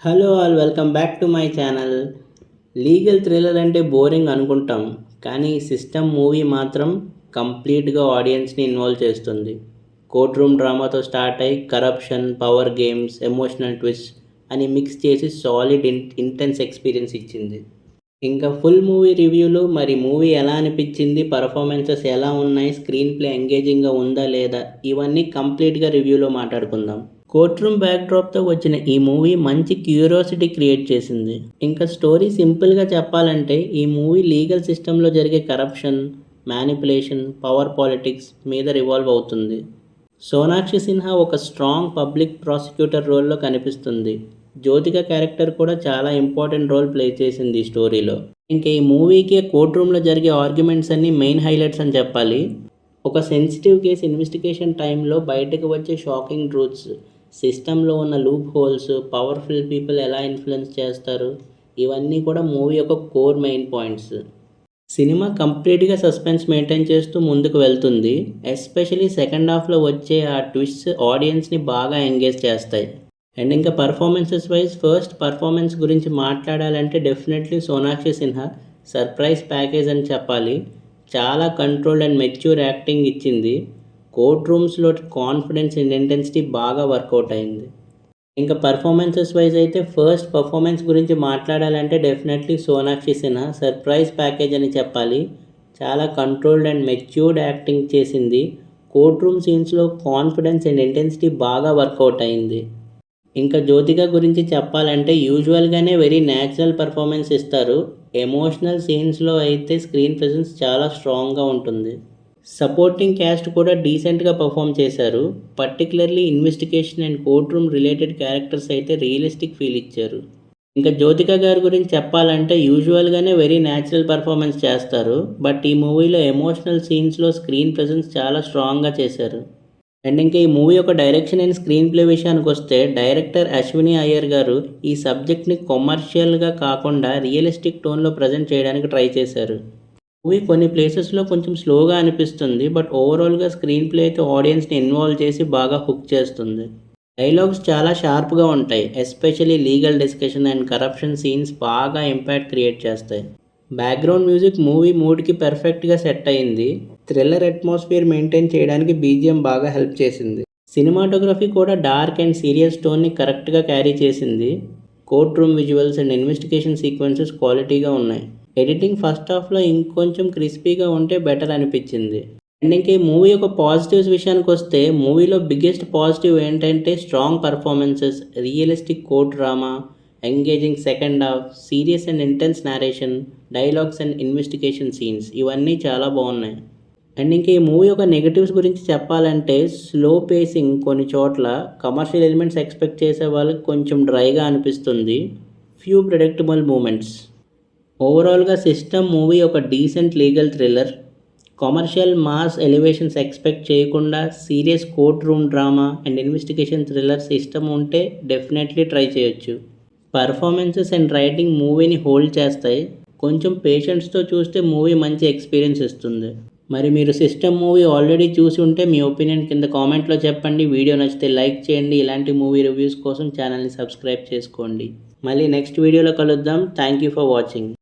Hello all welcome back to my channel. Legal thriller అంటే boring అనుకుంటాం, కానీ system movie మాత్రం కంప్లీట్గా ఆడియన్స్ని ఇన్వాల్వ్ చేస్తుంది. కోర్ట్ రూమ్ డ్రామాతో స్టార్ట్ అయ్యి corruption, power games, emotional twist అని మిక్స్ చేసి సాలిడ్ ఇంటెన్స్ ఎక్స్పీరియన్స్ ఇచ్చింది. ఇంకా ఫుల్ మూవీ రివ్యూలు, మరి మూవీ ఎలా అనిపించింది, పర్ఫార్మెన్సెస్ ఎలా ఉన్నాయి, స్క్రీన్ ప్లే ఎంగేజింగ్గా ఉందా లేదా, ఇవన్నీ కంప్లీట్గా రివ్యూలో మాట్లాడుకుందాం. కోర్ట్ రూమ్ బ్యాక్డ్రాప్తో వచ్చిన ఈ మూవీ మంచి క్యూరియాసిటీ క్రియేట్ చేసింది. ఇంకా స్టోరీ సింపుల్గా చెప్పాలంటే ఈ మూవీ లీగల్ సిస్టంలో జరిగే కరప్షన్, మ్యానిపులేషన్, పవర్ పాలిటిక్స్ మీద రివాల్వ్ అవుతుంది. సోనాక్షి సిన్హా ఒక స్ట్రాంగ్ పబ్లిక్ ప్రాసిక్యూటర్ రోల్లో కనిపిస్తుంది. జ్యోతిక క్యారెక్టర్ కూడా చాలా ఇంపార్టెంట్ రోల్ ప్లే చేసింది ఈ స్టోరీలో. ఇంకా ఈ మూవీకి కోర్ట్ రూమ్లో జరిగే ఆర్గ్యుమెంట్స్ అన్నీ మెయిన్ హైలైట్స్ అని చెప్పాలి. ఒక సెన్సిటివ్ కేసు ఇన్వెస్టిగేషన్ టైంలో బయటకు వచ్చే షాకింగ్ ట్రూత్స్, సిస్టంలో ఉన్న లూప్ హోల్స్, పవర్ఫుల్ పీపుల్ ఎలా ఇన్ఫ్లుయెన్స్ చేస్తారు, ఇవన్నీ కూడా మూవీ యొక్క కోర్ మెయిన్ పాయింట్స్. సినిమా కంప్లీట్గా సస్పెన్స్ మెయింటైన్ చేస్తూ ముందుకు వెళ్తుంది. ఎస్పెషలీ సెకండ్ హాఫ్లో వచ్చే ఆ ట్విస్ట్స్ ఆడియన్స్ని బాగా ఎంగేజ్ చేస్తాయి. అండ్ ఇంకా పర్ఫార్మెన్సెస్ వైజ్ ఫస్ట్ పర్ఫార్మెన్స్ గురించి మాట్లాడాలంటే definitely Sonakshi Sinha surprise package అని చెప్పాలి. చాలా కంట్రోల్డ్ అండ్ మెచ్యూర్ యాక్టింగ్ ఇచ్చింది. కోర్ట్ రూమ్స్లో కాన్ఫిడెన్స్ అండ్ ఇంటెన్సిటీ బాగా వర్కౌట్ అయింది. ఇంకా పర్ఫార్మెన్సెస్ వైజ్ అయితే ఫస్ట్ పర్ఫార్మెన్స్ గురించి మాట్లాడాలంటే definitely Sonakshi Sinha surprise package అని చెప్పాలి. చాలా కంట్రోల్డ్ అండ్ మెచ్యూర్డ్ యాక్టింగ్ చేసింది. కోర్ట్ రూమ్ సీన్స్లో కాన్ఫిడెన్స్ అండ్ ఇంటెన్సిటీ బాగా వర్కౌట్ అయింది. ఇంకా జ్యోతిక గురించి చెప్పాలంటే యూజువల్గానే వెరీ న్యాచురల్ పర్ఫార్మెన్స్ ఇస్తారు. ఎమోషనల్ సీన్స్లో అయితే స్క్రీన్ ప్రెజెన్స్ చాలా స్ట్రాంగ్గా ఉంటుంది. సపోర్టింగ్ క్యాస్ట్ కూడా డీసెంట్గా పర్ఫామ్ చేశారు. Particularly investigation and court room related characters అయితే రియలిస్టిక్ ఫీల్ ఇచ్చారు. ఇంకా జ్యోతిక గారి గురించి చెప్పాలంటే యూజువల్గానే వెరీ న్యాచురల్ పర్ఫార్మెన్స్ చేస్తారు. బట్ ఈ మూవీలో ఎమోషనల్ సీన్స్లో స్క్రీన్ ప్రెజెన్స్ చాలా స్ట్రాంగ్గా చేశారు. అండ్ ఇంకా ఈ మూవీ యొక్క డైరెక్షన్ అండ్ స్క్రీన్ ప్లే విషయానికి వస్తే డైరెక్టర్ అశ్విని అయ్యర్ గారు ఈ సబ్జెక్ట్ని కమర్షియల్గా కాకుండా రియలిస్టిక్ టోన్లో ప్రజెంట్ చేయడానికి ట్రై చేశారు. మూవీ కొన్ని ప్లేసెస్లో కొంచెం స్లోగా అనిపిస్తుంది, బట్ ఓవరాల్గా స్క్రీన్ ప్లే అయితే ఆడియన్స్ని ఇన్వాల్వ్ చేసి బాగా హుక్ చేస్తుంది. డైలాగ్స్ చాలా షార్ప్గా ఉంటాయి. Especially legal discussion and corruption scenes బాగా ఇంపాక్ట్ క్రియేట్ చేస్తాయి. బ్యాక్గ్రౌండ్ మ్యూజిక్ మూవీ మూడ్కి పర్ఫెక్ట్గా సెట్ అయింది. థ్రిల్లర్ అట్మాస్ఫియర్ మెయింటైన్ చేయడానికి బీజిఎం బాగా హెల్ప్ చేసింది. సినిమాటోగ్రఫీ కూడా డార్క్ అండ్ సీరియస్ టోన్ని కరెక్ట్గా క్యారీ చేసింది. Court room visuals and investigation sequences క్వాలిటీగా ఉన్నాయి. ఎడిటింగ్ ఫస్ట్ హాఫ్లో ఇంకొంచెం క్రిస్పీగా ఉంటే బెటర్ అనిపించింది. అండ్ ఇంకా ఈ మూవీ యొక్క పాజిటివ్స్ విషయానికి వస్తే మూవీలో బిగ్గెస్ట్ పాజిటివ్ ఏంటంటే strong performances, realistic court drama, engaging second half, serious and intense narration, dialogues and investigation scenes ఇవన్నీ చాలా బాగున్నాయి. అండ్ ఇంకా ఈ మూవీ యొక్క నెగటివ్స్ గురించి చెప్పాలంటే స్లో పేసింగ్, కొన్ని చోట్ల కమర్షియల్ ఎలిమెంట్స్ ఎక్స్పెక్ట్ చేసే వాళ్ళకి కొంచెం డ్రైగా అనిపిస్తుంది. Few predictable moments. ఓవరాల్గా సిస్టమ్ మూవీ ఒక decent legal thriller. Commercial mass elevations expect చేయకుండా serious court room drama and investigation thriller system ఉంటే డెఫినెట్లీ ట్రై చేయొచ్చు. పర్ఫార్మెన్సెస్ అండ్ రైటింగ్ మూవీని హోల్డ్ చేస్తాయి. కొంచెం పేషెన్స్తో చూస్తే మూవీ మంచి ఎక్స్పీరియన్స్ ఇస్తుంది. మరి మీరు సిస్టమ్ మూవీ ఆల్రెడీ చూసి ఉంటే మీ ఒపీనియన్ కింద కామెంట్లో చెప్పండి. వీడియో నచ్చితే లైక్ చేయండి. ఇలాంటి మూవీ రివ్యూస్ కోసం ఛానల్ని సబ్స్క్రైబ్ చేసుకోండి. మళ్ళీ నెక్స్ట్ వీడియోలో కలుద్దాం. Thank you for watching.